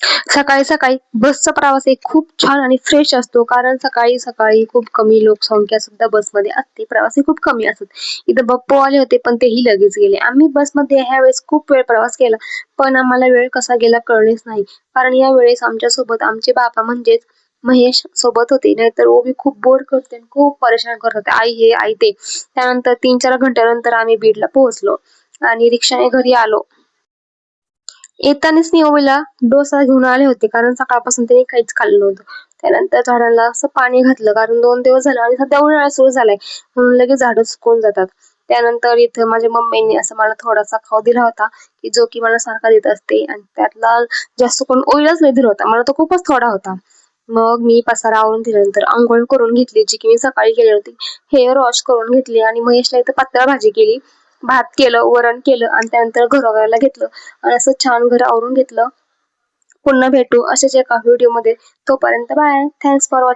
सकाळी सकाळी बसचा प्रवास एक खूप छान आणि फ्रेश असतो, कारण सकाळी सकाळी खूप कमी लोकसंख्या सुद्धा बसमध्ये असते. प्रवासी खूप कमी असतात. इथं बप्पू आले होते पण तेही लगेच गेले. आम्ही बसमध्ये ह्या वेळेस खूप वेळ प्रवास केला, पण आम्हाला वेळ कसा गेला कळलेच नाही. कारण या वेळेस आमच्या सोबत आमचे बाबा म्हणजेच महेश सोबत होते. नाहीतर ओवी खूप बोर करते आणि खूप परेशान करत होते. आई हे आई ते. त्यानंतर 3-4 घंट्यानंतर आम्ही बीडला पोहोचलो आणि रिक्षाने घरी आलो. येतानाच मी ओवीला डोसा घेऊन आले होते, कारण सकाळपासून तिने काहीच खाल्लं नव्हतं. त्यानंतर झाडांना असं पाणी घातलं, कारण 2 दिवस झाले आणि सध्या उन्हाळा सुरू झालाय, म्हणून लगेच झाडं सुकून जातात. त्यानंतर इथं माझ्या मम्मीने असं मला थोडासा खाऊ दिला होता, की जो की मला सारखा देत असते, आणि त्यातला जास्त करून ओवीलाच लय दिला होता. मला तो खूपच थोडा होता. मग मी पसारा आवरून दिल्यानंतर अंघोळ करून घेतली, जी की मी सकाळी केली होती. हेअर वॉश करून घेतली आणि महेशला इथं पातळ भाजी केली. भात केलं, वरण केलं आणि त्यानंतर घर आवरायला घेतलं आणि असं छान घर आवरून घेतलं. पुन्हा भेटू अशाच एका व्हिडिओमध्ये. तोपर्यंत बाय. Thanks for watching.